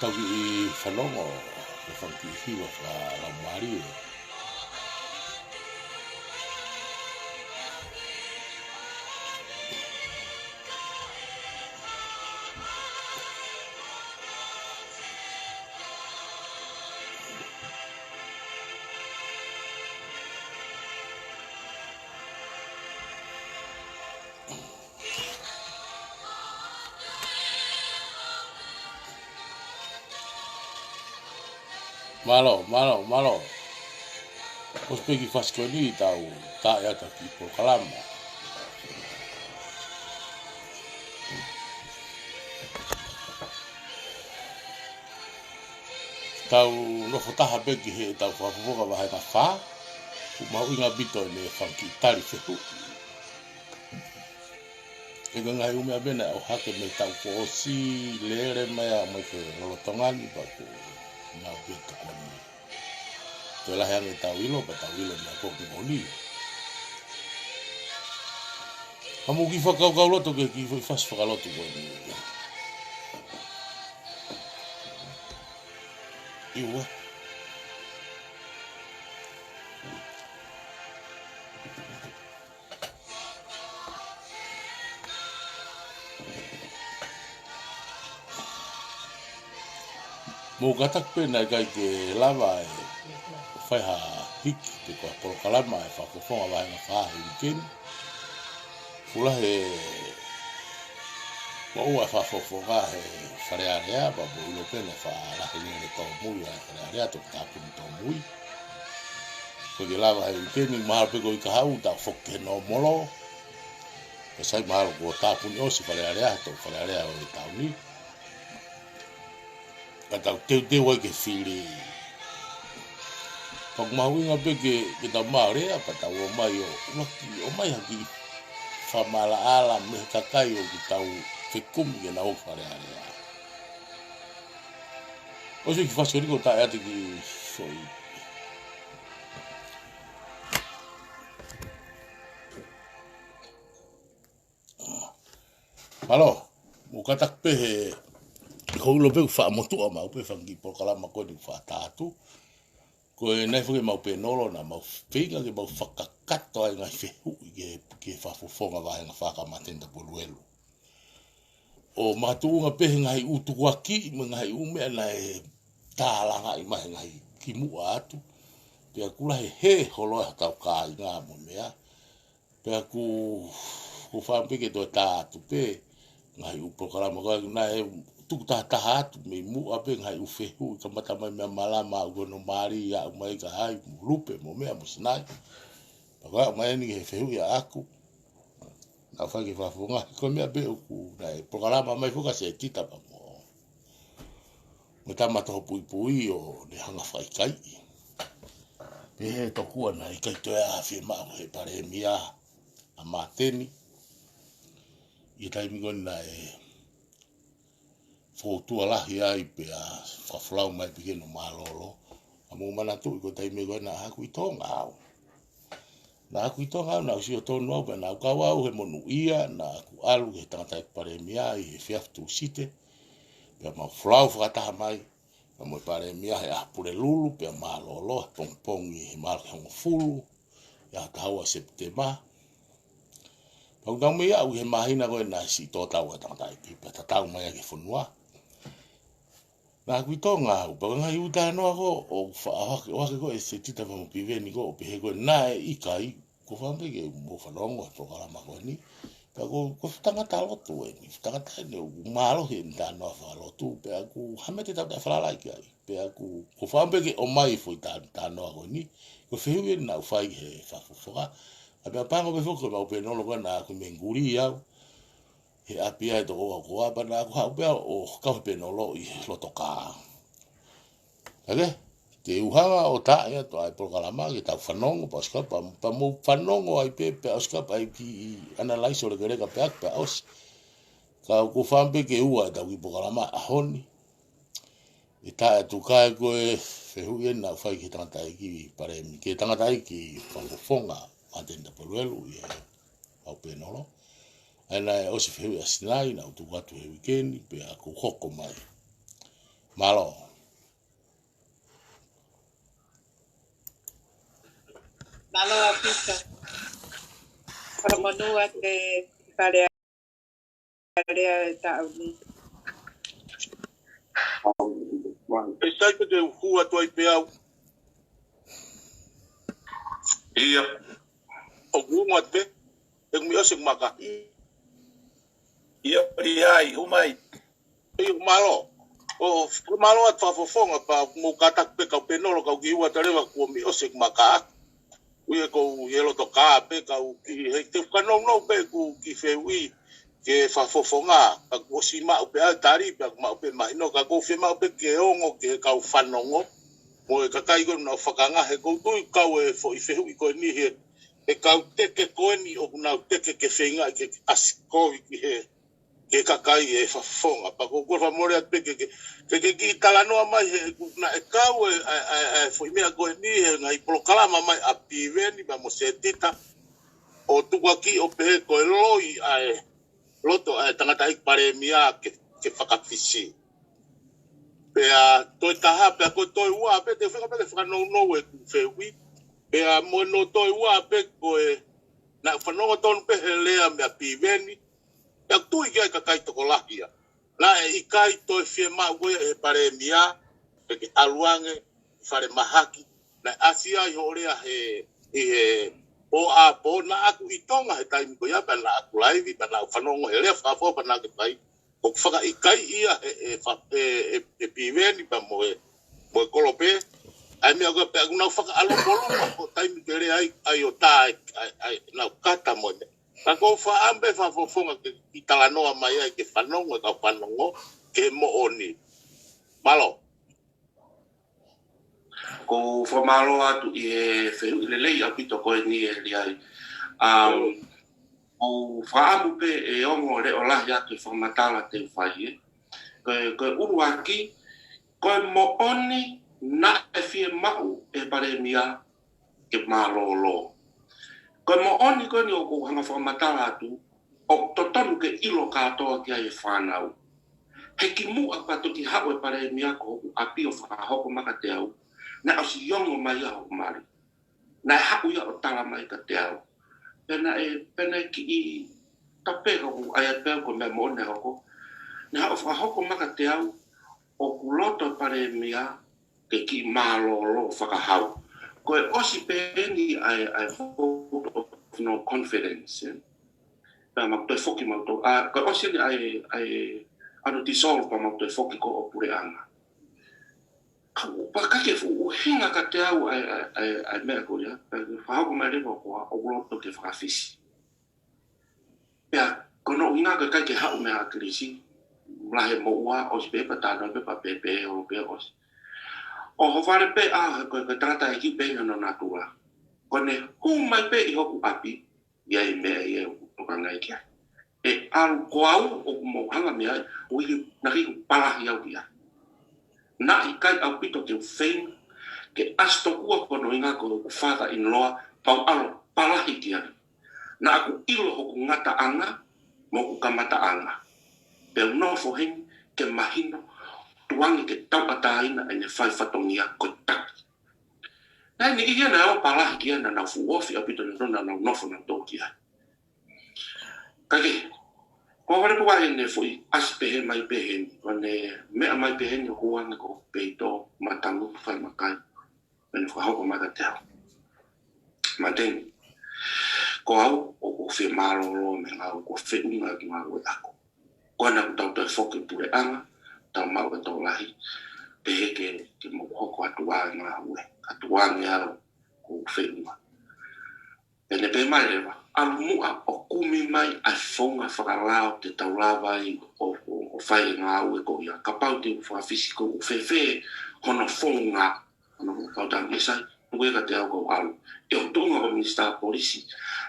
Tau i whanongo e whanki hiwa wha la mario. Malo. Os pegi faskoni tau ta ya ta ki por kalama. Tau no fotaha pegi he tau whafuka wahe ka wha. Mau inga bito le whanki tari whehu. E ngai umea bena au hake me tau ko osi lere mea mai ke rolotongani pa ko mau bito koni. Te lahe ange tau ilo mea koki ngoni. Hamu ki whakau loto ke ki whas whakaloto koe ni. Iwa. Mo katak pe na kai ke lava e whai ha hiki te kua polo kalama e whakofonga wae nga whahe wikeni. Fula he maua whafofonga he wharearea pa po ilo pene whaalahe nere tau mui a wharearea to tāpuni tau mui. Ko ke lava he wikeni mahalo peko i kahau ta whoke no molo. E sai mahalo ko tāpuni osi wharearea to wharearea o e tau ni. Kata teu ai ke whiri. Pag mahuinga pe ke tau maorea pa tau o mai o mai haki whamala ala me kakai o ki tau whekumi ke na oka rea. O se ki whaskoriko tae ate ki soi. Malo, mo katak pe he ko lo pe fa motu ma pe fangi por kala ma ko di fa tatu ko nei fu ma pe nolo na ma finga ke ma fakakato ai nga fehu ke fa fofonga va nga fa ka matenda poluelu o matu nga pe nga i utu waki nga i ume na e tala nga i ma nga i ki mu atu pe kula he holo ta ka nga mo mea pe ku fa pe ke do tatu pe nga i upo kala ma ko na e tu tahat me mu ape ngai u fehu ka mata mai me malama go no mari ya mai ka ai lupe mo me amusnai agora mai ni fehu ya aku na fa ke fa funga ko me ape ku dai programa mai fuka se tita pa mo me tama to pui o de hanga fai kai pe to ku na i kai to ya afirma he pare mia amateni i tai mi gon na fotu ala ai pe a whaflau mai pequeno malolo. A mo mana tu ko tai me na aku itonga au. Na aku itonga na usi o tonu au na ka au he monu ia na aku alu he tangata pare mia i fiaf tu site. Pe ma flau frata mai. Na mo pare mia he apure lulu pe malolo pong i mal hang fulu. Ya taua septemba. Pau dau me au he mahina ko na si to tau tangata i pe tau mai ke funua. Na kuitonga u pa ngai uta no ako o wa ko e se tita mo piveni ko pe ko na i kai ko fa ke mo fa longo to kala ma ko ni pa ko tanga talo to ni tanga tane u malo he nda no fa lo tu pe aku hamete ta fa la ki pe aku ko fa ke o mai foi ta no ko ni ko fe wi na fa he fa fo a pa pa ko be fo ko pe no lo na ko me nguri ya he apia e toko koa pana ko hau pea o ka penolo I loto ka. Ake, te uhanga o ta ia to ai programa ki tau whanongo pa skapa, pa mo whanongo ai pe skapa ai ki analyze o le kere ka pe aus. Ka ko whampe ke ua tau ki programa a honi. I ta tu kai ko e fehu e na whai ki tangatai ki pare mi, ke tangatai ki whangofonga a tenda paruelu i au penolo. Ana e osi fehu a sinai na utu watu he weekendi pe a ku hoko mai. Malo. Malo a pita. Para manua te pare area e tau ni. E sai pe te hua toi pe au. Ia. O guma te. E mi ose maka. Ia ai umai. E malo. O malo at fafofonga pa mo katak pe ka penolo ka giwa tarewa ko mi ose maka. Ui ko yelo to ka pe ka ki he te kano no pe ku ki fewi ke fafofonga ka ko sima pe tari pe ma pe mai no ka ko fe ma pe ke ongo ke ka ufanongo mo ka kai ko na fakanga he ko tu ka we fo I fewi ko ni he e ka te ke ko ni o na te ke fenga ke asko ki he ke kakai e fafonga pa ko fa more at pe ke ki talano mai he na e ka we fo me ko ni he ngai proklama mai a piveni ba mo setita o tuaki o pe ko loi ai loto tangata ik pare mia ke fakafisi pe a to taha pe ko to ua pe te fa no no e fe wi pe a mo no to ua pe ko na fa no ton pe hele a piveni ya tu I ka kai to kolakia la I kai to fe ma we e pare mia pe ke aluange fare mahaki na asia I horea he o a po na aku I tonga he taimi ko ya pa na aku laivi pa na whanongo he lea whafo pa na ke pai o whaka I kai ia e piveni pa mo e kolope ai mea koe pe aku nau whaka alo poloma ko taimi ke lea ai o tā nau kata mo ne ka ko whaambe whafofonga ke I talanoa mai ai ke whanongo ka whanongo ke mo oni malo ko formalo atu I fe lelei apito ko ni e ai o faamu pe e ongo le ola ya te formatala te fai ko uruaki ko mo oni na e fie mau e pare mia ke malolo ko mo oni ko ni o ko hanga formatala atu o totonu ke ilo katoa ki ai whanau he ki mu a pato ki hao e pare mia ko api o whahoko maka te au na o si yongo mai a o mari na hau ia o tala mai ka te au pena ki I tape ko ai pe ko me mo ne ko na o whahoko maka te au o kuloto pare mia ke ki malolo whakahau ko e osi peni ai vote of no confidence pa ma to foki ma to ko osi ai ano dissolve pa ma to foki ko o pure anga pa ka ke fu hinga ka te au ai me ko ya fa ko mai ko o lo to ke fa fisi ya kono ina ka ke ha me a krisi la he mo wa o spe pa ta no pe pa pe o pe os o ho fare pe a ko ka trata ki pe no na tua kone hu mai pe I hoku api ya I me ye o ka ngai kia e al ko au o mo hanga me ai o I na ri pa ya o dia na I kai au pito ke fame ke asto kua kono inga ko father in law pau alo palahi kia na aku ilo hoku ngata anga mo ku kamata anga pe no fo hin ke mahino tuangi ke tau ataina ene fai fatongia ko tak na ni ia na o palahi kia na fu ofi apito na no fo na tokia kage ko wale ko wa ene foi aspe mai pehen one me mai pehen ko wana ko peito matangu fai makai men fo hoko mata teo maten ko au o fe malo lo me ngau ko fe unga ki ngau ako ko na tau te foki pure anga tau mau to lahi pe ke mo hoko atua ngau atua ngau ko fe unga ene pe mai leva alumua o kumi mai a fonga whakalao te taulawa i o whai ngā ue ko ia. Ka pau te whakafisiko o whewhe hono fonga, hono kautang esai, ngue ka te au ko alu. E o tonga o Minister Polisi,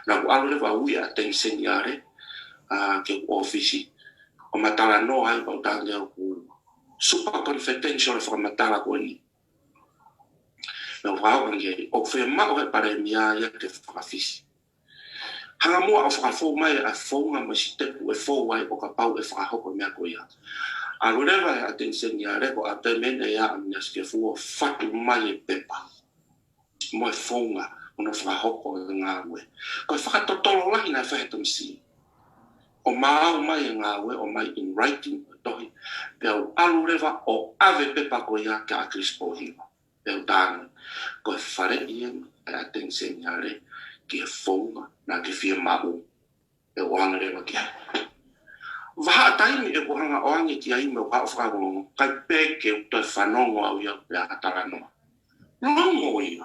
na ko alu rewa ui a tengseni are, ke o ofisi, o matala no ai kautang leo ku super confidential whakamatala ko ni. Na whakawange, o whemao he pare mia ia ke whakafisi. Hanga mua o whakafou mai a founga ma si tepu e fou ai o ka pau e whakahoko mea ko ia. A rurewa e atenseni a reko a pemene ia a minas ke fua whatu mai e pepa. Mo e founga o na whakahoko e ngā ue. Ko e whakatotolo lahi na whahetam si. O maau mai e ngā ue o mai in writing o tohi. Pea o alurewa o ave pepa ko ia ke a Crispo hiwa. Pea o tāna. Ko e whare ien e atenseni a reko. Ke fonga na ke fia mau e oanga rewa kia. Waha taimi e kohanga oange ki ai meu kao whakarongo kai peke u toi whanongo au ia pe a taranoa. Longo ia.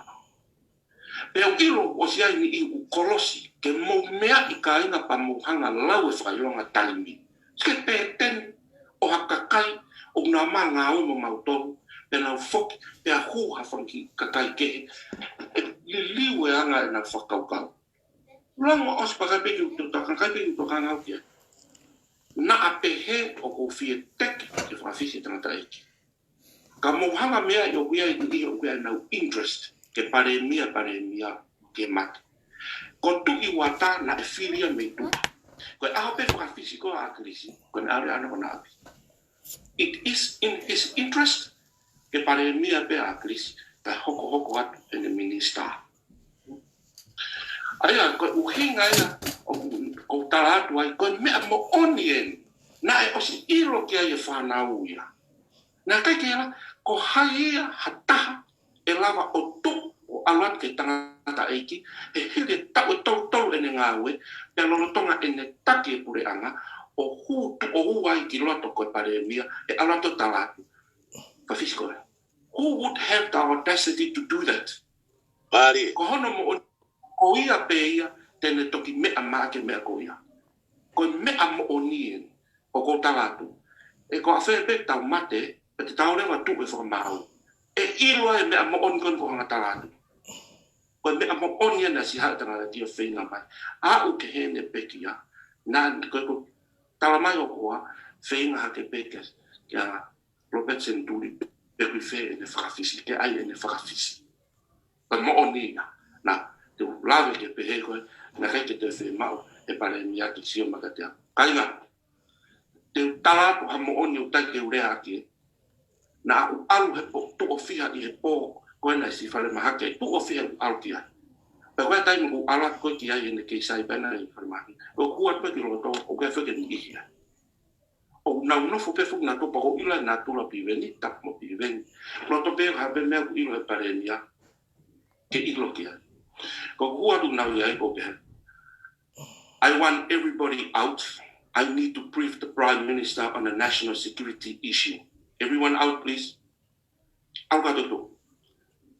Pe au ilo o si ai ni i u kolosi ke mou mea i ka inga pa mouhanga lau e whakailonga taimi. Ske pe ten o hakakai o nga maa ngā umo mautoru pe nau foki pe a hu hawhanki kakai kehe liliu e anga e na whakaukau. Lango os pakapeki u takakai u tokanga au kia. Na a pehe o kou fie tek ke whakafisi tangata eki. Ka mouhanga mea i o kuia i o kuia nau interest ke pare mia ke mate. Ko tuki wata na e filia me tu. Ko e aho pe whakafisi ko a krisi. Ko ne are ana kona api. It is in his interest ke pare mia pe a krisi. Ta hoko atu e ne minister. Aia, ko uhinga ia, o tala atu ai, ko mea mo onien, na e osi ilo kia ia whanau ia. Nā kai kia, ko hai ia hataha e lava o tu o aluat ke tangata eiki, e hiri tau e tau ene ngā ue, pe lolotonga ene taki e pure anga, o huai ki loto koe pare mia, e aluato tala atu. Whawhisko e. Who would have the audacity to do that? Pari. Ko hono mo ko ia pe ia, tene toki mea maa ke mea ko ia. Ko mea mo o nien, o ko talatu. E ko a whebe tau mate, e te tau rewa tu e whakamau. E iloa e mea mo on kon ko hanga talatu. Ko mea mo o nien na si haitanga na tia whenga mai. A u ke hene pekia, na ko talamai o koa, whenga hake pekas, kia Robert Senturi, pekui whe e ne whakafisi, ke ai e ne whakafisi. Ko mo o nien na, te lave ke pehe koe, na kai ke te whi mau, e pare mi ati sio makatea. Kainga, te talatu ha mo oni u tai ke urea aki, na u alu he po, tu o fiha i he po, koe na si whare mahake, tu o fiha u alu ki ai. Pe koe taimi u ala koe ki ai ene kei sai pena i whare mahake. O kua pe ki roto, o koe wheke ni ihi ai. O na unofo pe fuku na topa o ila na tula piveni, tak mo piveni. Roto pe habe mea ku ilo e pare mi a, ke ilo ki ai. Ko kua tu nau iai ko pehe. I want everybody out. I need to brief the Prime Minister on a national security issue. Everyone out, please. Au ka toto.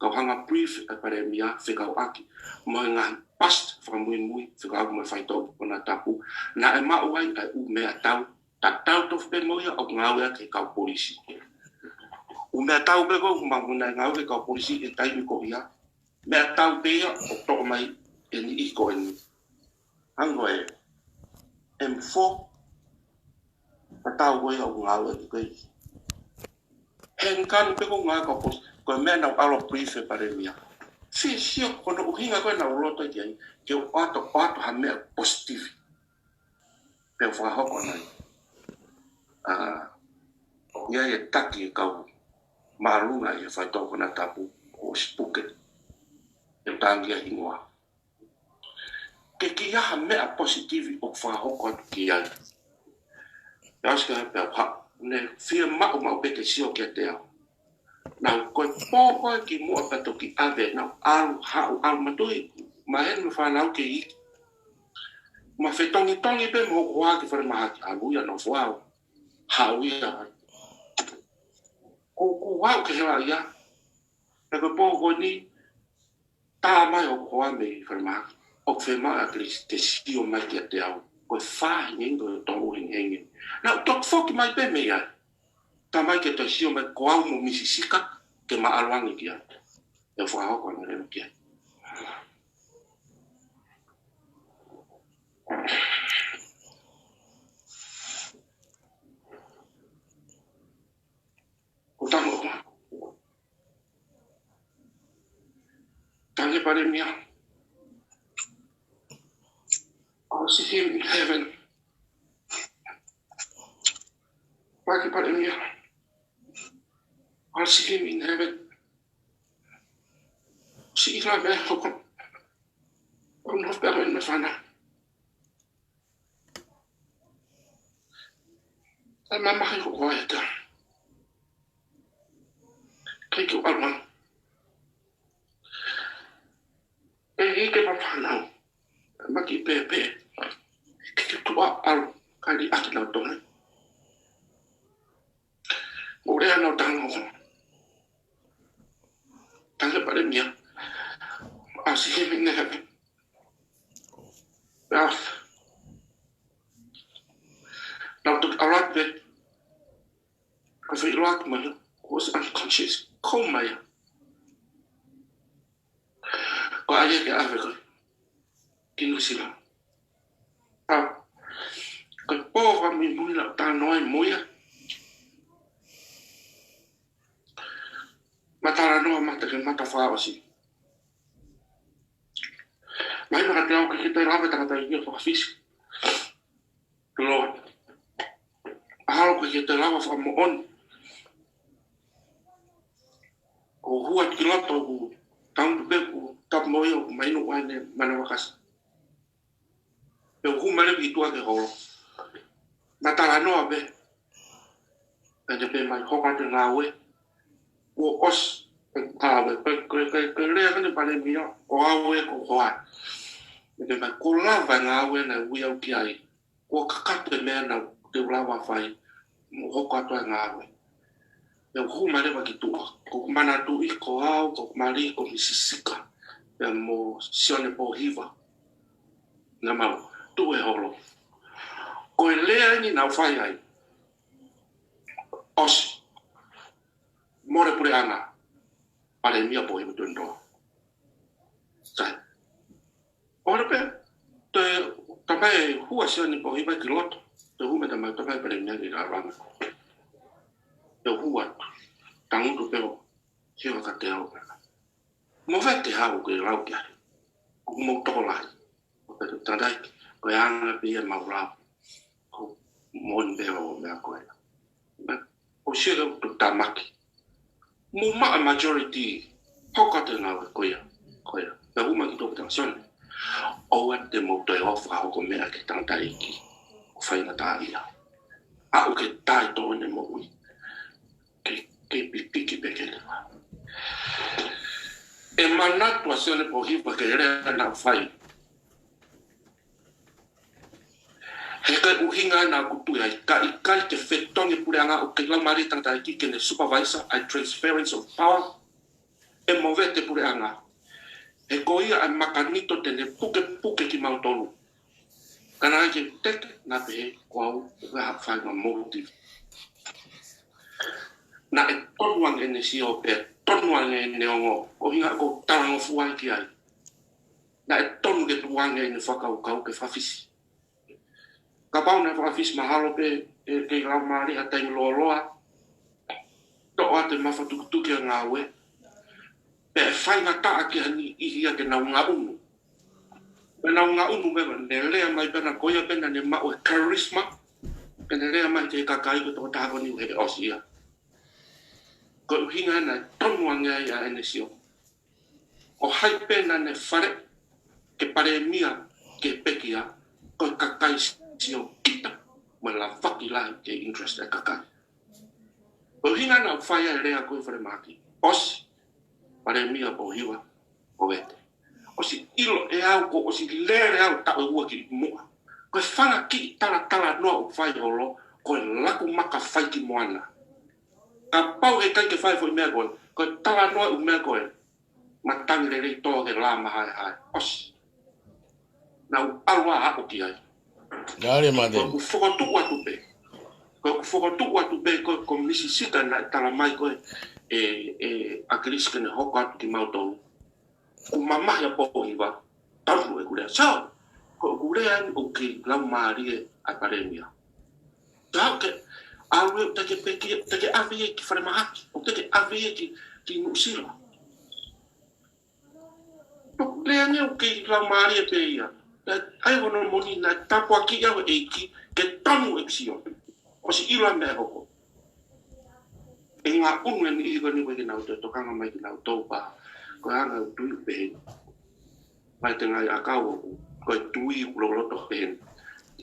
Kau hanga brief e pare mia whekau aki. Mo ngā past whakamui whekau mo whaitau o nā tapu. Na e mau ai e u mea tau. Ta tau tofu pe moia o ngāwea ke kau polisi. U mea tau pe ko kumanguna ngāwea ke kau polisi e taimi ko ia. Mea tau pea o toko mai e ni iko e ni. Hango e M4 pa tau koe au ngāwe ki koe. Hen kanu pe ko ngā ka pos, koe mea nau alo brief e pare mia. Si sio, kono uhinga koe nau loto ki ai, ke o ato ha mea positivi. Pe o whakahoko nai. Ia e taki e kau marunga i e whaitoko na tapu o spuke. E tangia ingoa. Ke ki aha mea positivi o whahoko atu ki ai. Iaska he pēo ha, ne whia mau peke sio kia te au. Nau koe pōkoe ki mua pato ki ave, nau alu matui, ma henu whanau ke iki. Ma whetongi pe mo kua ki whare maha ki aluia no whao. Hauia ai. Ko wau ke hewa ia. E koe pōkoe ni, tā mai o kua me i whare maha. o fe ma te sio mai ki te au ko fa ngingo to hingi na to fok mai pe me ya ta mai ke te sio mai ko au mo misisika ke ma alwangi ki e fa ho ko ne ki ko tango tange pare mia I'll see him in heaven. Pagi pare mia I'll see him in heaven. Si ila me hokon. On hof pero in me fana. Ta mama hai ko wa ta. Kai ko alman. E ke pa fana. Maki pepe. Ke tua al kali akila tone. Ore ano tango. Tange pare mia. I'll see him in heaven. Now to arat be. I feel like my was unconscious. Coma. Ko aye ke ave ko. Kinu sila. Ko po mi mula ta noi moya. Matara no mata ke mata fa osi. Mai para te au ke te lava ta ta ia fa fish. Lord. Ahal ko ke te lava fa mo on. Ko hua kilato ku tang beku tap moyo mai no wane mana wakas. Pe ku male bitua ke holo. Matara no abe. Ande pe mai hoka te ngawe. O os awe ke le ka pale mia o awe ko hoa. Me mai ko lava ngawe na wi au ki ai. Ko kakate me na te lava fai. Mo hoka to ngawe. Pe ku male ba kitua. Ko mana tu I ko au ko mali ko misisika. Pe mo sione po hiva. Na mau tu e holo. Ko le ni na fai ai. Os more pure ana pare mia poi mi tondo sai ora pe te tabai hua sioni poi ba kilot te hu me tabai pare mia ki ranga te hua tangu pe sio ka te au mo vete ha ku lau kia ku mo to lai pe tadai ko anga pe ma ra ko mon be o me ko o sio to tamaki Muma a majority hokate na koia. Na uma ki toko tansione. O te mo toi ofa hoko mea ki tangata iki. O whainga tā ia. A o ke tai tōne mo ui. Ke pipiki pekele. E manatu a sione po hipa ke rea na whai. He kai uhinga na kutu ai ka ikai te whetongi pureanga o ke lamari tangata iki ke ne supervisor ai transference of power e move te pureanga. He koia ai makanito te ne puke ki mautonu. Kana ai ke teke na pehe ko au ga whai ma motive. Na e tonuang e ne si o pe tonuang e ne ongo o hinga ko tarango fuai ki ai. Na e tonu ke tuang e ne whakau kau ke whawhisi. Ka pau na whakawhis mahalo pe ke lau maari a taimi loa. To o te mawhatukutuki a ngā we. Pe e whainga taa ki hani ihi a ke nau ngā unu. Pe nau ngā unu mewa ne lea mai pena koia pena ne mau e charisma. Pe ne lea mai te kakai ko tō tāko niu he osi ia. Ko uhinga na tonu anga ia ene sio. O hai pena ne whare ke pare mia ke pekia ko kakai sio kita mo la faki la ke interest e kakai. O hinga na whaia e rea koe whare maki. Osi, pare mia po hiwa o wete. Osi ilo e au ko osi lere au ta ua ki mua. Koe whanga ki tala noa o whai holo, koe laku maka whai ki moana. Ka pau e kai ke whai fo i mea koe, koe tala noa u mea koe, matangi le rei tō ke la mahai hai. Osi. na alwa ako ki ai Ngare made. ko fokotu atu pe ko fokotu atu pe ko misisika na tala mai ko akriska ne hokka ki mauto ko mama ya po iba taru e kule sao ko kule an o ki la mari a paremia sao ke awe take avie ki fare mahaki o take avie ki nusira to le ane o ki la mari pe ia ai wono moni na tapo aki ya e ki ke tanu exio o si ila me hoko e nga unu ni i ni we na to kanga mai na to pa ko anga tu pe mai tenga akau ko tu i lo to pe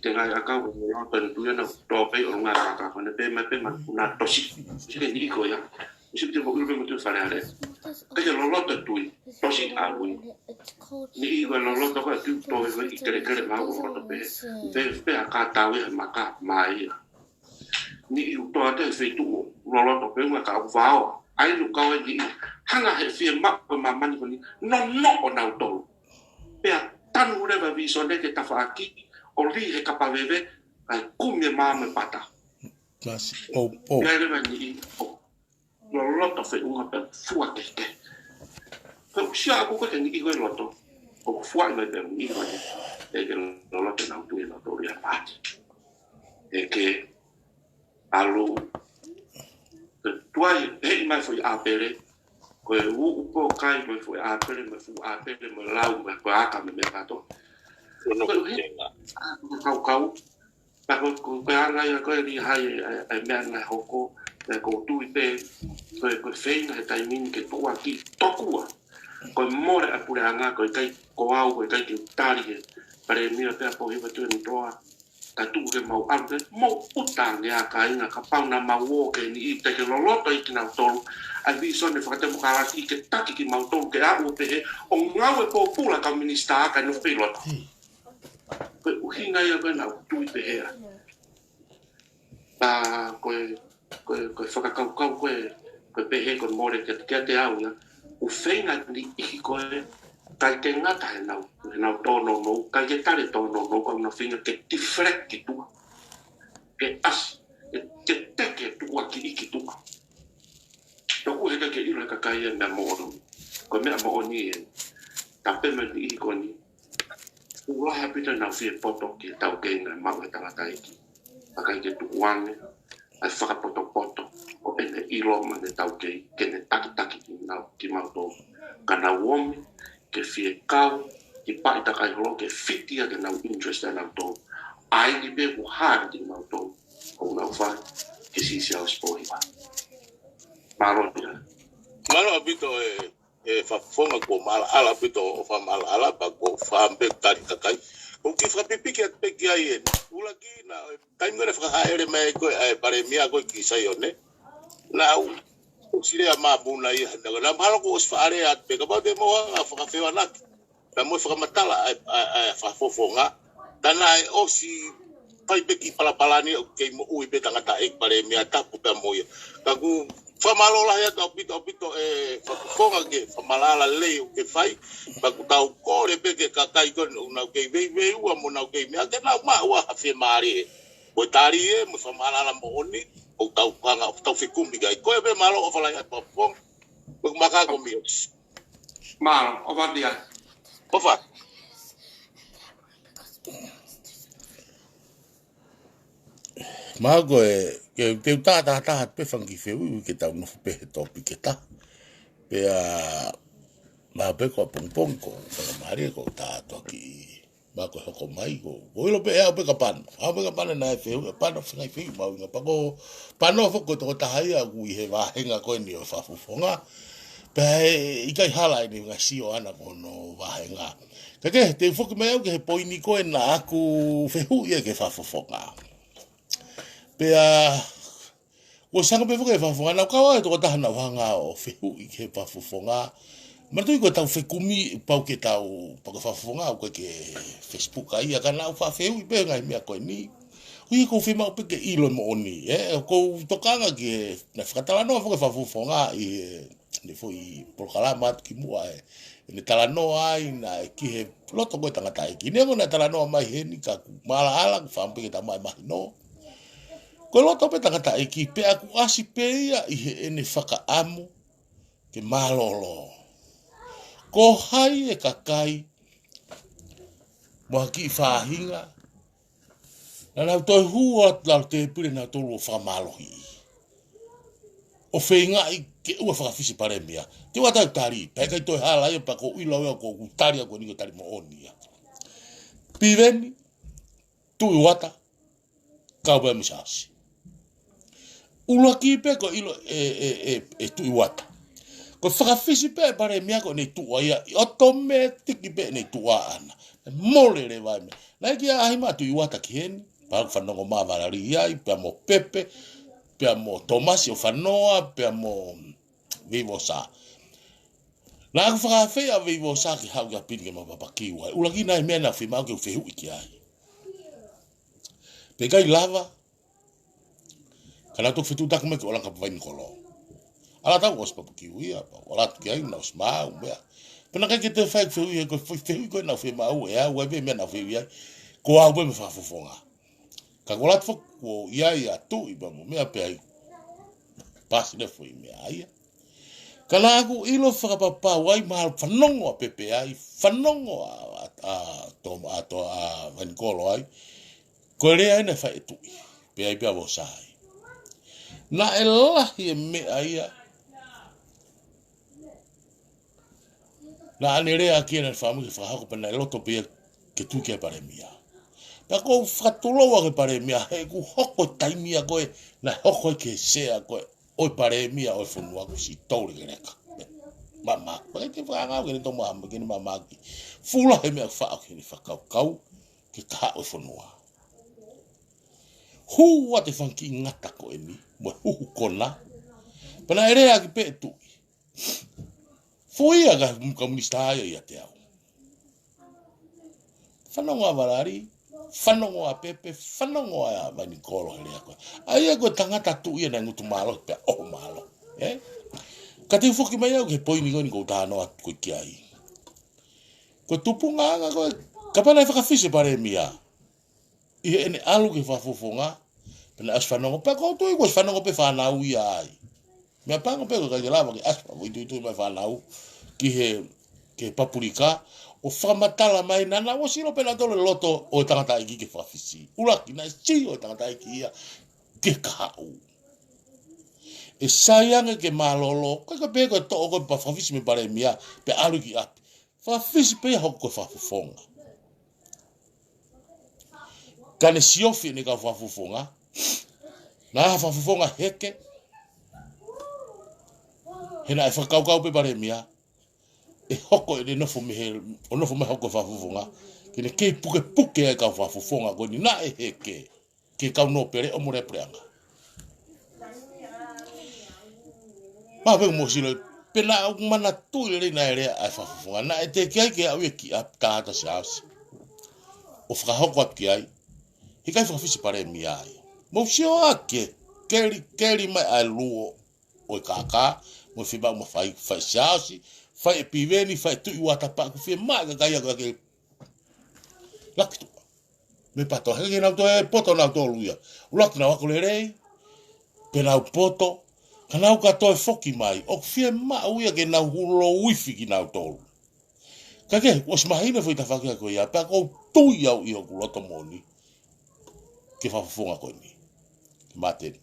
tenga akau no to tu na to pe o nga ka ko ne pe me pe na to si ni ko ya si te mo grupo mo tu fare ale ke lo to tu to si a wi ni i lo to ko tu to i kere ma o to pe aka ta we ma ka mai ni i to ate fe tu lo to pe ma ka vao ai lu ka ni hanga he fi ma ko ma mani ko ni no o na to pe tanu re va vi so de ke ta fa ki o li he ka pa veve ai kumye ma me pata Mas ya re va ni lo to fe un pe fu ke ko sia ko ko ni i ko lo to o fu ai me ni ko e ke lo to na tu na to ya pa e ke alu tuai e mai foi apere ko u po kai mai foi apere me fu apere me lau me ko aka me to no kau pa ko ana ya ko ni hai e me na hoko ko tu pe ko feina e timing ke tu aki tokua ko more a pure anga ko kai ko au ko kai ki tari pare mi pe po hi tu ni toa ka tu ke mau ante mo utang ya ka ina ka pau na mau ke ni te ke lo loto i kina tolu a vi so ne fakate mo kala ki ke taki ki mau tolu ke a o pe o ngau e po pula ka minista ka no pe lo ko u hinga ya ba na tu pe e pa ko fakaka ko pe he ko more ke te au ya u feina ni i ko kai te ngata na tono no kai te tare tono no ko na finga ke ti frek ki tu ke as ke te ke tu ki tu to ku he ke ira ka kai na mo ko me mo ni ta pe me i ko ni u la happy na fi poto ki ta ke na ma ta ta ki ka ke tu wan ai fa poto o ene i lo ma ne ta ke ne taki na ki ma to kana womi ke fie kau ki pai ta kai holo ke fitia ke nau interest na to ai ni be ku ha di na to o na fa ke si sia spo iba malo abito fa fonga ko mal ala abito fa mal ala ba ko fa be ta kai o ki fa pipi ke pe ki ai ula ki na kai ngore fa ha ere mai ko pare mia ko ki sa yone na o sire ma buna i na malo ko fa are at pe ka ba de mo fa fe wana na mo fa matala fa fofonga dana o si pai pe ki pala ni o ke mo ui be tanga ta ek pare mia ta pu pe mo ka ku fa malo la ya to pito fa fofonga ke fa malala le o ke fai ba ku tau ko re pe ke ka kai ko na ke be u mo na ke mia ke na ma wa fa mari o tari mo fa malala mo oni o tau panga o tau fikumbi kai ko be malo o fala ya pa pong maka ko mi mal o va dia o fa Mago ke te ta pe fangi feu ke ta no pe topi ke ta pe ma pe ko pong ko fa mari ko ta to ki ba ko ko mai ko lo pe pe ka pan na feu pan of ngai feu ba nga pa ko pan of ko to ta hai a gu he va henga ko ni o fa fonga pe i kai hala ni nga si o ana ko no va henga ke te fo me ke po ni ko na aku feu ye ke fa fonga pe o sanga pe ke fa fonga na ka wa to ta na wanga o feu i ke fa fonga ma tu ko tau fekumi pau ke tau pa ko fa fonga ko ke Facebook ai ka na fa feu i pe ngai me ko ni ui ko fima pe ke ilo mo oni ko tokanga ke na fatala no fa fonga i ne foi por kalama ki mua ne talano ai na ki he loto ko tangata ki ne mo na talano mai he ni ka mala ala ku fampe ki tamai mai no ko loto pe tangata ki pe aku asi pe ia I he ene whaka amu ke malolo ko hai e kakai mo ki whahinga na nau toi hua lau te pire na tolu o whamalohi o whenga I ke ua whakawhisi pare mea te watau tari peka I toi hala ia pa ko ilo ea ko utari a ko ningo tari mo onia piveni tui wata kau bai misasi ula ki pe ko ilo tui wata ko whakawhisi pe pare mea ko nei tua ia automatic pe nei tua ana mole le vai me na ki a hima tui wata ki heni pa whanongo mawarari iai pe mo pepe pe mo Tomasi o whanoa pe mo vivo sa na aku whakawhia vivo sa ki hau ka pini ke mapapaki uai ula ki nai mea na whimau ke uwhehu iki ai pe kai lava kana tuk fitu tak me ke olang kapawain kolo ala tau os papaki uia pa ola tu ki ai na usmau mea pena kai ke te whaik whehu ia ko whehu ko na whimau ea ua me mea na whehu iai ko au me whafufonga ka kolat fo ko ia tu I ba mo me ape ai pas le foi me ai kala aku ilo whakapapa wai mahal whanongo a pepe ai whanongo a vanikolo ai ko rea ina whae tui pe ai pe avo sai na e lahi e me ai na ane rea ki ena whamu ki whakako pena e loto pe ke tui ke pare mia pa ko whatuloa ke pare mia he ku hoko taimia koe na hoko ke sea koe oi pare mia oi whanua ku si tauri ke reka mama pa te whangau ke ni tomo hamba ke ni mama ki fula he mea whao ke ni whakau kau ke kaha oi whanua hua te whanki ngata koe ni mo huhu kona pana erea ki pe tu fuia ka komunista aia ia te au whanongo a warari whanongo a pepe, whanongo a vanikolo hele ako. Aia ko tangata tu ia na ngutu malo, pe oh malo. Ka te whuki mai au ke poini ngoni ko tāno at koe ki ai. Ko tupunga anga koe, ka pana e whakawhise pare mia. I ene alu ke whafufonga, pena as whanongo, pe ko tui ko whanongo pe whanau ia ai. Mea pango pe ko ka lava ke aspa, ko itu mai whanau, ki he ke papurika, o whamatala mai nana o siro pena tole loto o tangata iki ke whawhisi. Uraki na si o tangata iki ia ke kahau. E sayanga ke malolo, kaka peko to o koe pa whawhisi me pare mia, pe alu ki api. Whawhisi pe hoko koe whawhufonga. Kane siofi ne ka whawhufonga, na whawhufonga heke, hena e whakaukau pe pare mia, e hoko e nofo me o nofo me hoko whafufonga kene ke puke e ka whafufonga ko ni na e heke ke kau no pere o more preanga ma pe mo silo pena mana tu le na ere a whafufonga na e te kai ke au ki ap tata sias o wha hoko ap ki ai he kai whawhisi pare mi ai mo sio ake keri mai a luo o kaka mo fiba mo fai siasi fai piveni fai tu wata pa ku fie maga kaya ka ke laktu me pato he na to e poto na to luia ulak na ko le rei pe na poto kana ka to e foki mai o fie ma uia ke na hulo wifi ki na to ka ke os mahina foi ta fakia ko ia pa ko tu ia o ku loto moni ke fa fonga ko ni mate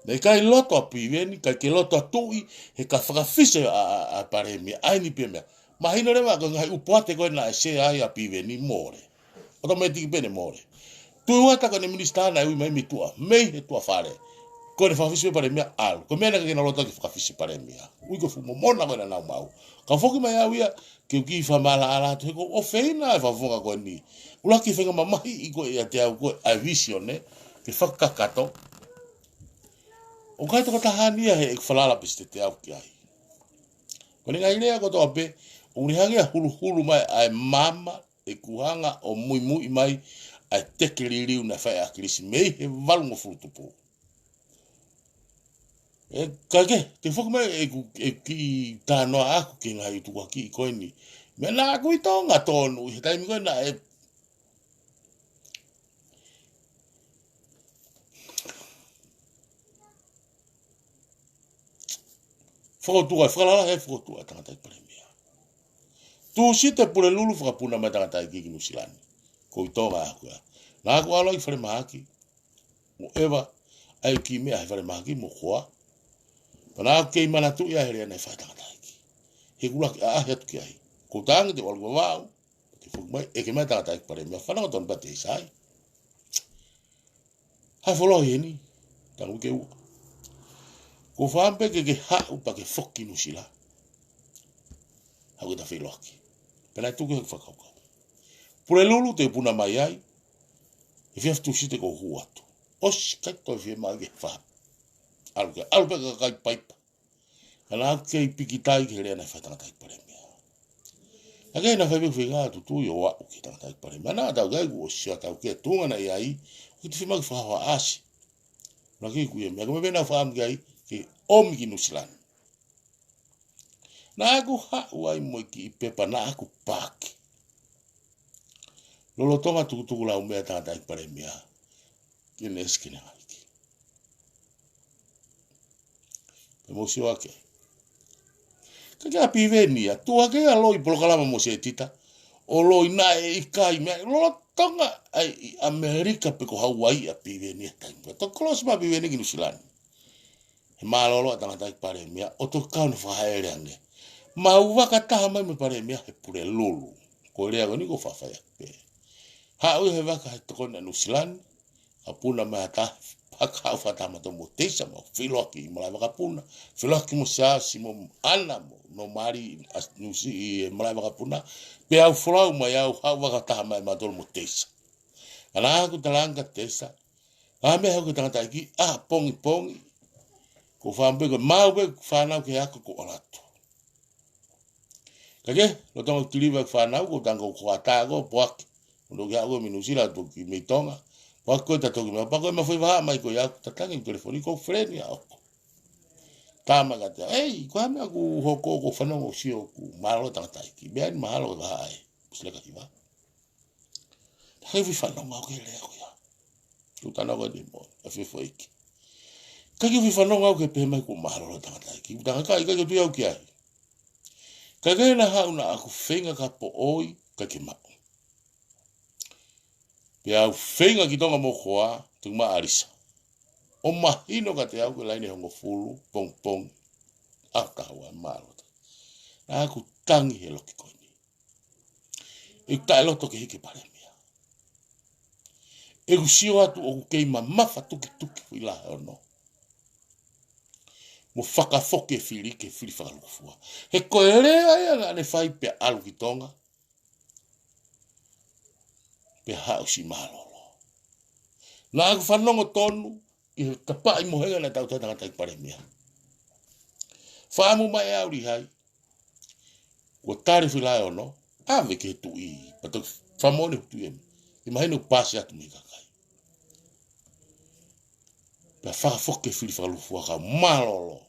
ne kai loto a piveni kai ke loto a tui he ka whakawhise a pare mi ai ni pe mea mahina rewa ka ngai upoate koe na se ai a piveni more automatic pene more tui wata ka ne minister na ui mai mi tua mei he tua whare koe ne whakawhise pare mea alu koe mea na ke na loto ke whakawhise pare mea ui ko fumo mona koe na nau mau ka whoki mai au ia ke uki whamala ala tu he ko o feina e whafunga koe ni ulaki whenga mamahi i koe ia te au koe a visione ke whakakato o kai to tahania he falala piste te au ki ai ko ninga ilea ko to ape o ni hangia hulu mai ai mama e kuhanga o mui mai ai tekeli liu na fai a krisi mei he valungo futupu E kage, te whuku mai e ki tāno aku ki ngā i tuku ki i koe ni. Me nā aku i tonga tonu, he taimi koe na e whakotua, whakalala he whakotua tangata i pare mea. Tu si te pure lulu whakapuna mai tangata i ki Nusilani. Ko i tonga aku ya. Nā aku alo i whare mahaki. Mo ewa, ai ki mea he whare mahaki mo koa. Nā aku kei mana tu ia herea nei whai tangata i ki. He kulaki a ahi atu ki ahi. Ko tāngi te walu wawau. Te whuku mai, e ke mai tangata i pare mea. Whanau tonu pate i sai. Hai wholohi heni. Tangu ke ua. Ko whampe ke hau pa ke whoki Nusila. Hau ta whiloaki. Pena tuku hek whakaukau. Pure lulu te puna mai ai. E whiaftu si te ko huatu. Osi kai toi whie mai ke wha. Alu peka kai paipa. Ana hau kei piki tai ke rea nei whaitangata i pare mea. A kei na whaipe whenga atu tui o wau ki tangata i pare mea. Nā tau gaigu o sia tau ke tungana i ai. Ki te whimaki whahawa asi. Na kei kuia mea. Kame pena whaam ki ai. Ke omi ki Nusilani. Nā aku hau ai moi ki i pepa nā aku pāki. Lolo tonga tukutuku lau mea tangata i pare mea. Ki neskine haiki. Pe mosio ake. Ka kia pivenia. Tua kea loi polokalama mo se tita. O loi na e ikai mea. Lolo tonga ai Amerika pe ko Hawaii a pivenia taimua. To klosi ma pivenia ki Nusilani. He malolo tangata i pare mea. O to kauna whahaere ange. Ma uwaka taha mai me pare mea he pure lulu. Ko rea goni ko whawhaya pe. Hau he waka he tokona Nusilani. A puna mea ta pakau whatama to mo teisa mo. Whiloaki i malai waka puna. Whiloaki mo siasi mo ana mo. No mari as nusi i malai waka puna. Pe au whulau mai au hau waka taha mai matolo mo teisa. Ana aku talanga teisa. A mea hau ke tangata iki. Pongi pongi. Ko whaambeko mau pe whanau ke ako ko olato. Kage, lo tonga tiliwa whanau ko tanga ko atago poaki. Ndo ke ako minusila toki mei tonga. Poaki koe tatoki mea pako e mawhai waha mai ko iaku tatangi i telefoni ko freni ako. Tama kata, ei, ko hame aku hoko ko whanau sio ku mahalo tangata iki. Bea ni mahalo ka hae. Pusile ka kiwa. Hei vi whanau ngau ke lea ko ia. Tutana ko di mo, a fifo iki. Kaki vi whanau ngau ke pe mai ko mahalo tangata iki. Utanga kai kake tu iau ki ai. Kake na hau na aku whenga ka po oi kake mau. Pe au whenga ki tonga mo koa, tung ma arisa. O mahino ka te au ke laine hongo fulu, pong pong, aka hawa marota. Na aku tangi he loki koe ni. E tae loto ke hike pare mea. E usio atu o kei ma mafa tuki tuki wila he ono. Mo whakafoke whiri ke whiri whakalukufua. He koe rea ea nga ne whai pe alu ki tonga. Pe hau si malolo. Na aku whanongo tonu, i he tapai mohenga na tau tatangata i pare mea. Whaamu mai auri hai. Kua tari whilae ono, ave ke tu i, pato whamone hutu emu. I mahinu pasi atu mi kakai. Pea whakafoke whiri whakalukufua ka malolo.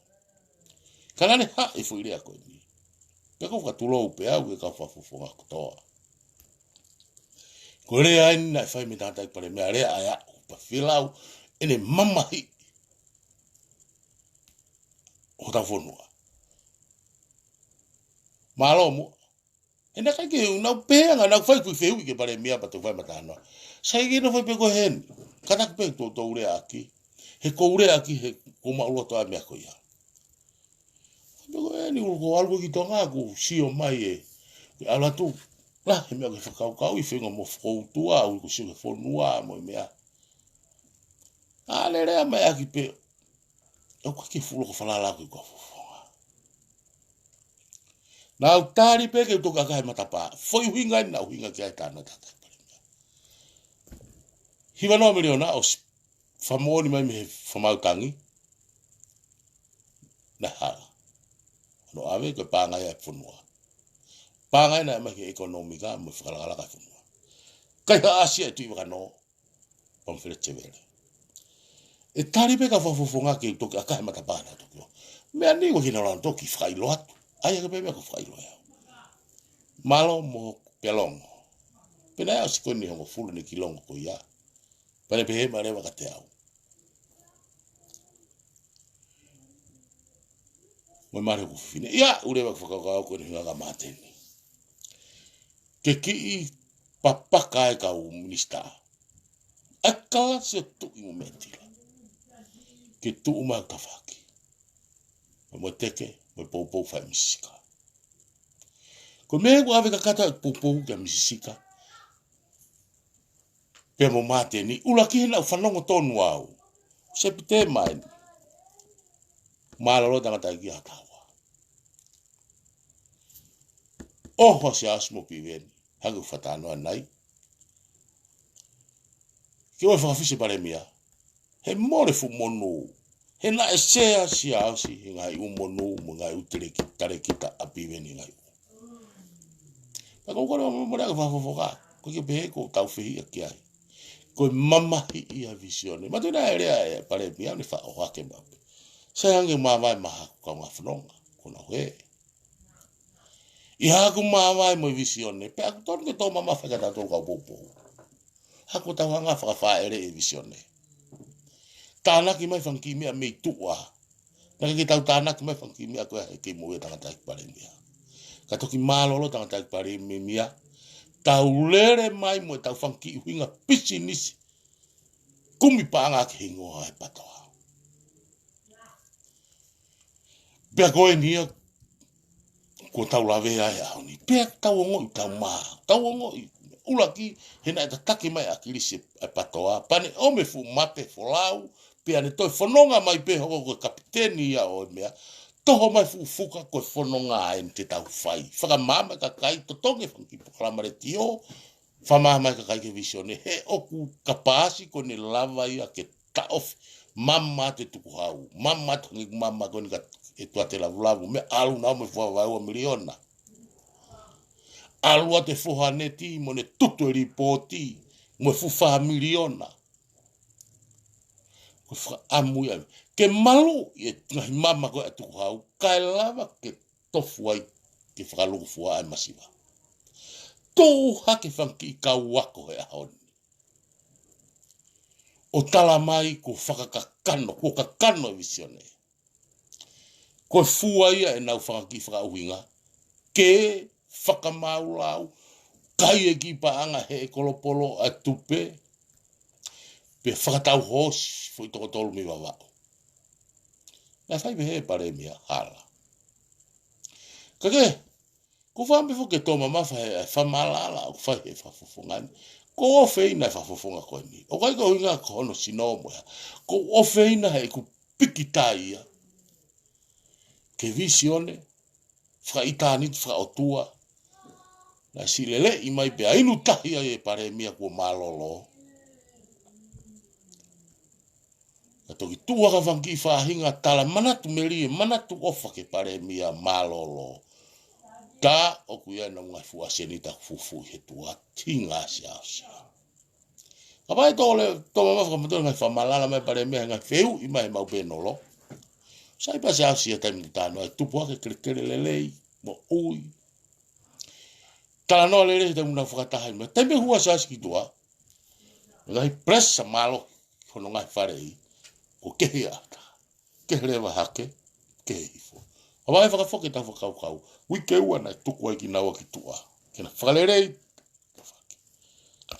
Kanane ha e whiri ako ni. Pea kau whakatulou pe au ke kau whafufonga kutoa. Ko rea aini na e whai me tangata i pare mea rea ai au pa whilau ene mamahi o tau whonua. Malo mo. E na kai ke unau peanga na whai kui whehui ke pare mea pa te whai matanoa. Sai ke no whai pe ko hen. Katak pe to ure aki. He ko ure aki he ko maulo toa mea ko ia. Peko e ni ulko algo ki tonga ku sio mai e. Ala tu. La, he mea ke whakaukau i whenga mo whakoutua au ko sio ke whonua mo i mea. Ale rea mai aki pe. Au ka ke fulo ko whalala ko i kua whufonga. Na au tari pe ke utoka kai matapa. Foi huinga na huinga ki ai tāna tata. Hiwa noa miliona o whamoni mai me whamautangi. Na hala. No ave ko pāngai ai whunua. Pāngai na mai ke ekonomika mo whakalakala kai whunua. Kai ha asia e tui waka no. Pamwhire te vere. E tari pe ka whafufonga ke utoki a kai matapana toki Mea ni waki na lan toki whailo atu. Ai ake pēmea ko whailo eo. Malo mo pelongo. Pena ea sikoni hongo fulu ni kilongo ko ia. Pane pehe ma rewa ka te au. Moi mare ko fine. Ia urewa ka whakakao ko ni hinga ka mateni. Ke ki i papaka e ka u minista. Aka se tu i mo metila. Ke tu uma ka whaki. Mo teke, mo poupou whai misisika. Ko me ko ave ka kata poupou ka misisika. Pe mo mate ni ula ki hena u whanongo tonu au. Se pite mai. Malalo tangata ki hatawa. Oho se asmo piveni. Hangu whatanoa nai. Ki oi whakawhise pare mia. He more fu monu. He na e sea si ausi. He ngai umonu. Ngai utereki tarekita apiveni ngai. Pako kore mo mora ka whafofoka. Ko ki pehe ko tau whihi a ki ai. Ko mamahi ia visione. Ma tuna e rea e pare mia ni wha o hake mape. Se hangi mawai maha ka ngā whanonga. Kona hoe. I haku mawai mo visione. Pe aku tonu ke tō mama whakata tō kau popo. Haku tau hanga whakawha ere e visione. Tānaki mai whanki mea mei tua. Naka ki tau tānaki mai whanki mea koe he kei moe tangatai pare mea. Ka toki mālolo tangatai pare mea. Tau lere mai mo tau whanki uhinga pisi nisi. Kumi paanga ke hingoa e patoa. Pea koe nia. Ko tau lawe ai au ni. Pea tau ongo i tau maa. Tau ongo i. Ulaki hena e tataki mai a kilisi e patoa. Pane ome fu mate folau. Pea ne toi whanonga mai pe hoko koe kapiteni ia o mea. Toho mai fuka koe whanonga ai te tau whai. Whakamama ka kai totonge whanki pokalamare tio. Whamama ka kai ke visione. He oku kapasi ko ne lava ia ke taof. Mama te tuku hau. Mama tangi mama ko ni ka e tua te lavu. Me alu nao me fua wau a miliona. Alua te whohaneti mo ne tutu e ripoti. Mo fufa miliona. Ko whaka amu ia. Ke malu i ngahi mama ko e tuku hau. Kai lava ke tofu ai ke whakaluku fua ai masiwa. Tō hake whanki i ka wako he ahoni. O tala mai ko whakakakano. Ko kakano e visione. Ko fua ia e nau whakaki whakauhinga. Ke whakamaulau. Kai e ki paanga he kolopolo a tupe. Pe whakatau hosi. Fui toko tolu mi wawao. Nā whaipe he pare mia hala. Kake. Ko whampe fo ke tō mamafa he whamalala. O whai he whafofongani. Ko ofeina e whafofonga koe ni. O kai ko hinga ko hono sino moa. Ko ofeina he ku pikitai ia. Ke visione. Whaitanit whaotua. Na silele i mai pe ainu tahi ai e pare mia kua malolo. Ka toki tuaka whanki whahinga tala manatu meri e manatu ofa ke pare mia malolo. Ta o kuia na ngai fua senita fufu he tua tinga siasa. Kapai tole toma mafaka matua ngai whamalala mai pare mia ngai feu i mai mau penolo. Sai pa siasa tai mutano ai tupu ake kere lelei mo ui. Tala no lele te muna whakatahai mai. Teme hua siasa ki tua. Ngai presa malo kono ngai wharei. Ko kehe ata. Kehe rewa hake. Kehe hifo. Kapai whakafoke tau whakaukau. Wike ua nai tuku ai ki naua ki tua. Kena whakalerei.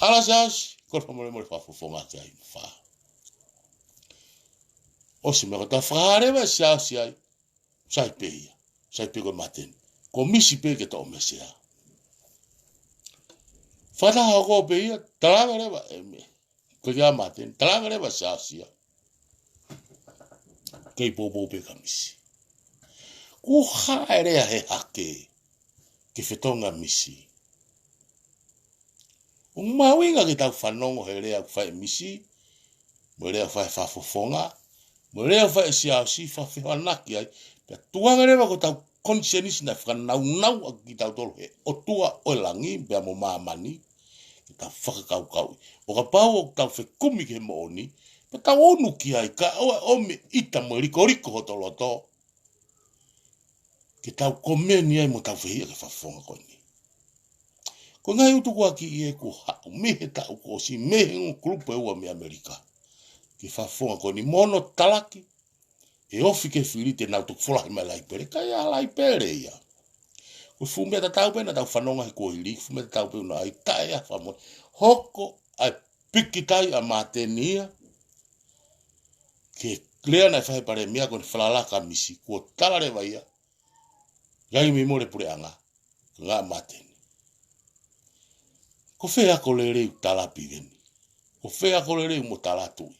Ala siasa. Kono more whafofonga ki ai wha. Osi me kota whakarewa siasa ai. Sai peia. Sai pego mateni. Ko misi pe ke tau mesea. Whata hako peia. Talanga rewa. Ko kia mateni. Talanga rewa siasa. Kei popo pe ka misi. Ko haerea he hake. Ke whetonga misi. O mawinga ki tau whanongo he rea whae misi. Mo rea whae whafofonga. Mo rea whae siasi whawhiwanaki ai. Pea tuanga rewa ko tau konsenisi na whanau a ki tau tolu he. O tua oelangi pea mo maamani. Ki tau whakakaukau. O ka pau o tau whekumi ke mo oni. Pea tau onu ki ai ka oe ome ita mo riko hotoloto. ke tau komeni ai mo tau whehia ke whafonga koe ni. Ko ngai utu kua ki e ko hau mehe tau ko si mehe ngu klupa ua me Amerika. Ke whafonga koe ni mono talaki e ofi ke whirite nau tuk wholahi mai laipere. Kai a laipere ia. Ko fumea ta tau pena tau whanonga he ko hiri. Fumea ta tau pena ai tae a whamoe. Hoko ai piki tai a matenia. Ke lea nai whahe pare mea kone whalalaka misi. Ko talare vai ia. Gai mi more pure anga. Ngā mateni. Ko whea ko le reu talapi geni. Ko whea ko le reu mo talatui.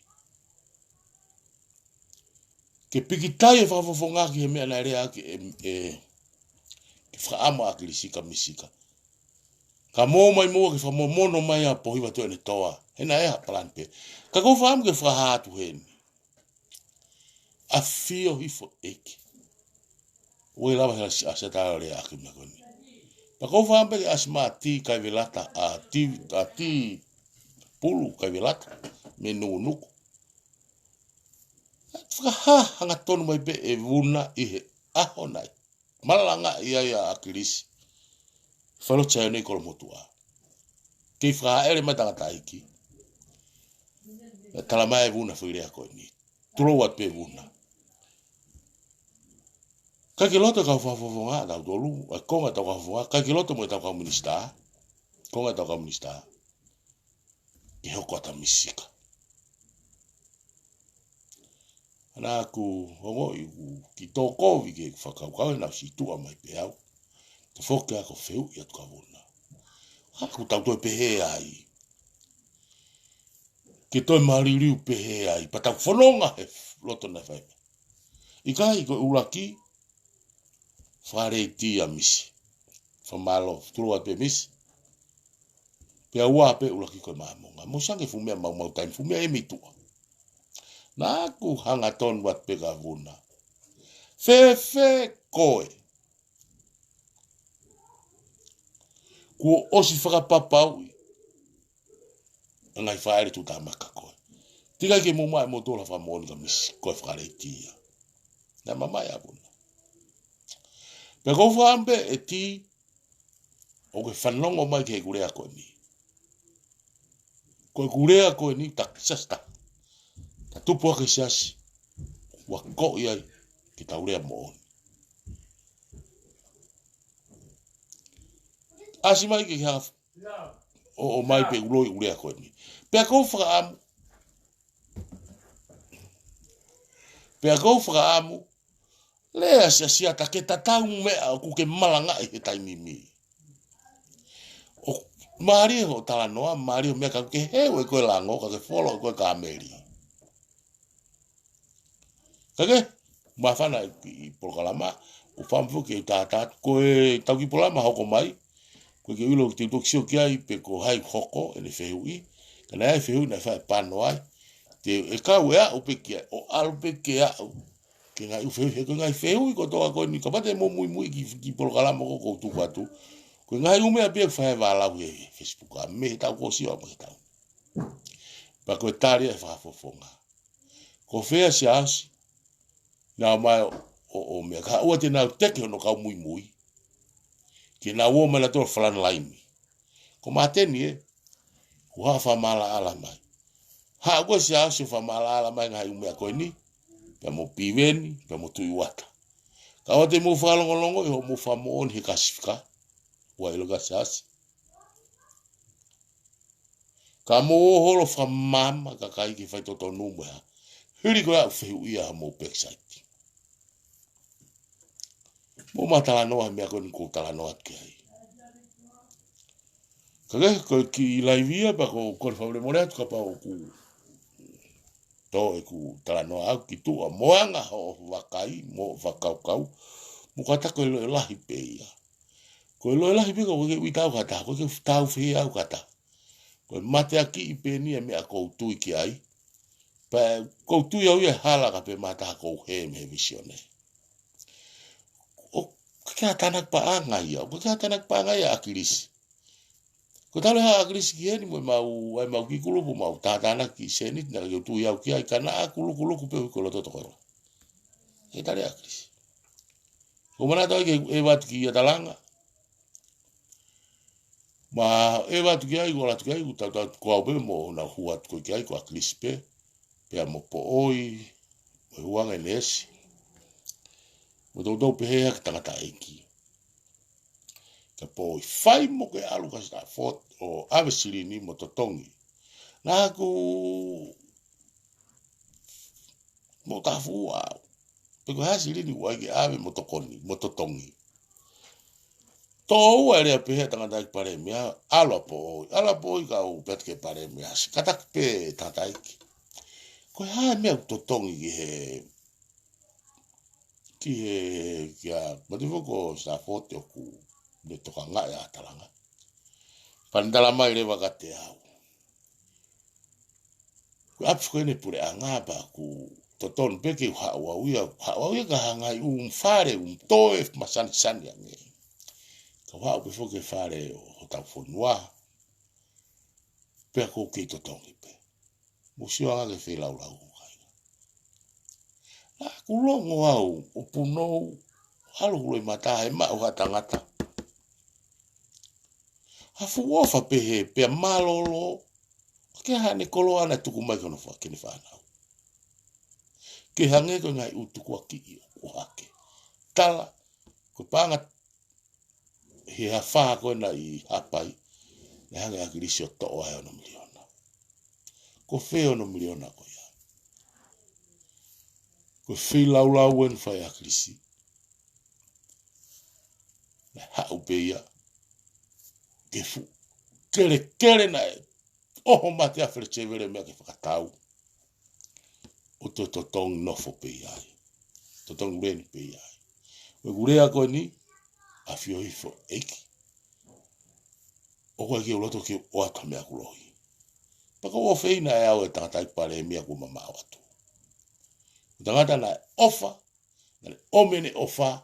Ke piki tai e whawhawhonga ki he mea nai rea ki ke whaama a kirisika misika. Ka mō mai mua ke whamomono mai a pohiwa tu ene toa. Hena ea plan pe. Ka kou whaam ke whahatu heni. A fio hifo eki. Ue lawa hela si asatara rea aki mea koni. Pa kou whaam pe ke asma ti kai velata a ti pulu kai velata. Me nuku. Whakaha hanga tonu mai pe e vuna i he aho nai. Malanga ia ia a kirisi. Whalo chai nei kolo motua. Kei whakaha ere mai tangata iki. Tala mai vuna whirea koe ni. Turo wat pe vuna. Kai ki loto kau whawhawhonga tau tolu. Konga tau whawhonga. Kai ki loto mo tau kau minista. Konga tau kau minista. Ke hoko ata misika. Ana aku hongo i ki toko vi ke whakaukau na si tua mai pe au. Te whoke ako wheu i atu ka wuna. Aku tau toi pehe ai. Ke toi maririu pehe ai. Pa tau whanonga he loto na whaime. I kai ko uraki. Whare ti a misi. Whamalo. Tulu at pe misi. Pe aua pe uraki koe mahamonga. Mosange fumea mau taim. Fumea e mitua. Na aku hanga ton wat pe ka vuna. Fe koe. Kua osi whakapapau. Ngai whaere tu tamaka koe. Tika ke mumai mo tola whamoni ka misi koe whakareitia. Na mamai a vuna. Pe kou whaampe e ti. O ke whanongo mai ke kurea koe ni. Koe kurea koe ni tak sasta. Ta tupu ake siasi. Wa ko iai. Ki taurea mo oni. Asi mai ke haf. O mai pe uloi urea koe ni. Pea kou whakaamu. Pea kou whakaamu. Lea sia ta ke tatau mea ku ke malanga e he taimimi. O maari ho tala noa. Maari ho mea ka ke hewe koe lango. Ka ke wholo koe ka ameri. Kage, mawhana i Polokalama, o whamfu ke tātāt, koe tauki Polama hoko mai, koe ke ulo te tokisio ki ai, pe ko hai hoko, ene whehui, kana ai whehui na whae pano ai, te e kau e au pe kia, o alu pe ke au, ke ngai uwhehui, he koe ngai whehui, ko toa koe ni, ka pate mo mui ki Polokalama ko kou tuku atu, koe ngai umea pia whae wālau he Facebook, a me he tau ko siwa mo he tau. Pa koe tāria e whafofonga. Ko whea si asi, na mai o me ka ua te nau teke no kau mui. Ke na ua mana tō whalan laimi. Ko mateni e, ku haa whamala ala mai. Haa ua si asi whamala ala mai ngai umea koe ni, pia mo piweni, pia mo tui wata. Ka ua te mo whalongolongo, iho mo whamoon he kasifika, ua ilo ka si asi. Ka mo holo whamama ka kai ki whaitoto numea. Hiri koe au whehu ia mo backside. Mo matala noa mea koe ni kou tala noa ke ai. Kage, koe ki laivia pa ko kore whaure more atu ka pao ku tō e ku tala noa au ki tua. Moanga ho wakai, mo whakaukau, mo kata koe loe lahi pe ia. Koe loe lahi pe koe ke uitau kata, koe ke tau whi au kata. Koe mate aki i pe nia mea kou tui ki ai. Pa kou tui au ia hala ka pe mata kou he me visione. Kaya tanak pa angai ya, kaya tanak pa angai ya akilisi. Ko talo ha akilisi ki heni mo mau ki kulupu mau tanak ki senit na yo tu ya ki ai kana kulu ku pe ko loto ko. E tale akilisi. Ko mana to ke e watu ki atalanga. Ma e watu ki ai ko la ki ai ko ta ko be mo na huat ko ki ai ko aklispe. Pe mo po oi. Mo huanga nesi. Mo do pe he ka tangata eki. Ka po fai mo ke alu ka sta fot o ave silini mo totongi. Na ku mo ta fua. Pe ko ha silini wa ke ave mo tokoni, mo totongi. To ere pe he tangata ki pare mia ala po ka u pet ke pare mia. Kata pe tata iki. Ko ha me totongi ki he mo te ko sta fot o ku de toka nga ya talanga. Pandala mai le wakate au. Ku apfukene pure angaba ku toton peke hawawia ka hangai fare toe masan yange. Ka wa pe foke fare o ta fonwa. Pe ko ke toton pe. Musio anga ke fe lau. La ku longo au o puno halu le mata e ma o tangata. Hafu ofa pe malolo. Ke hane kolo ana tuku mai kono fa kini fa na. Ke hange ko ngai utuku aki o hake. Tala ko panga he hafa ko na I hapai. Ne hange akilisio to o he ono miliona. Ko fe ono miliona ko ya. Ko fe lau en fa akilisi. Na ha upeia. Ke fu. Kere na e. Oho mate a frechevere mea ke whakatau. O to tong nofo pe ai. To tong reni pe ai. We gurea ko ni a fio hifo eki. O koe ki o loto ki o ata mea kulohi. Paka o feina e au e tangatai pare mea ku mama watu. Tangata na ofa. Na omene ofa.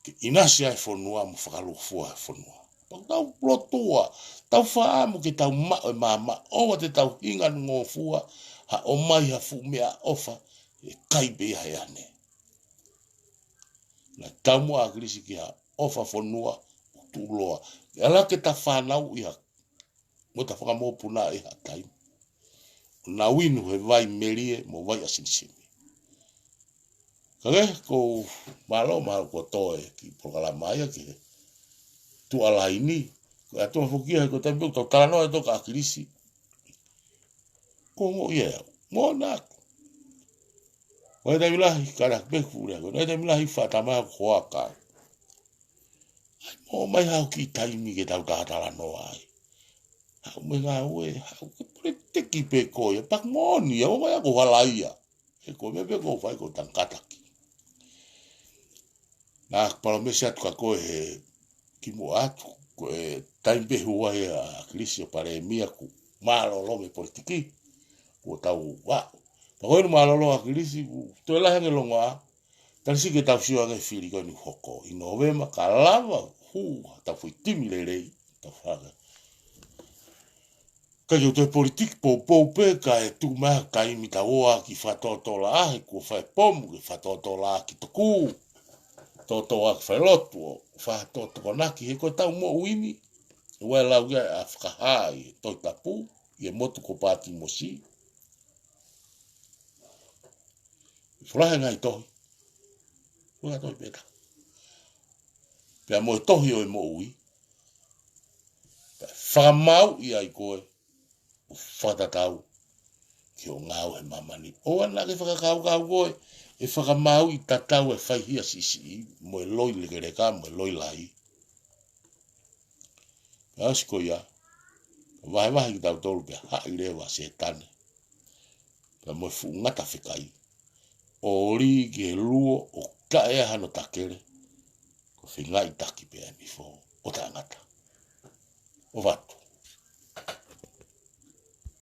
Ke inasi ai fonua mo whakalufua fonua. Paka tau plotua. Tau whaamu ke tau mama. Owa te tau hinga ngofua. Ha o mai ha fu mea ofa. E kai be hai ane. Na tamu a krisi ki ha ofa fonua tu loa. Ala ke ta whanau iha. Mo ta whakamopuna iha tai. Na winu he vai merie mo vai asinisimi. Kage ko malo ko toe ki pokala maya ki tu ala ini. Ko atu fukia ko tambi to talano e to ka krisi. Ko mo ye. Mo na. Wai dai milahi kara bekure ko. Wai dai milahi fatama ko aka. O mai hau ki taimi ke tau tātala no ai. Hau me ngā ue, hau ke pure teki pe koe, pak moni, o mai ako halaia. E koe me pe koe whai ko tangkataki. Nā palo me se atu ka koe he ki mo atu, koe taimi pe hua he a krisi o pare mia ku mālolo me politiki. Ko tau wa. Pa koe nu mālolo a krisi, toi lahange longa a. Tansi ke tau siwa ngai whiri koe ni hoko. I novema ka lava ta foi timi le rei ta faga ka yo te politik po pe ka e tu ma ka imita oa ki fa to la ko fa pom ki fa to la ki to ku to a fa lotu fa to na ki ko ta mo wini wa la ga afka hai to tapu e motu ko pati mosi fora ngai to fora to beta pe mo to yo mo ui whamau I ai koe, o whatatau, ki o ngau he mamani. O ana ke whakakau koe, e whakamau I tatau e whaihia sisi, mo e loi legereka, mo e loi lai. Asi ko ia, wahi ki tau tolu pia, hai rewa se tane. Pia mo e fu ngata whikai. O ri ki he luo, o ka ea hano takere, ko whingai taki pia ni fo, o ta ngata. O watu.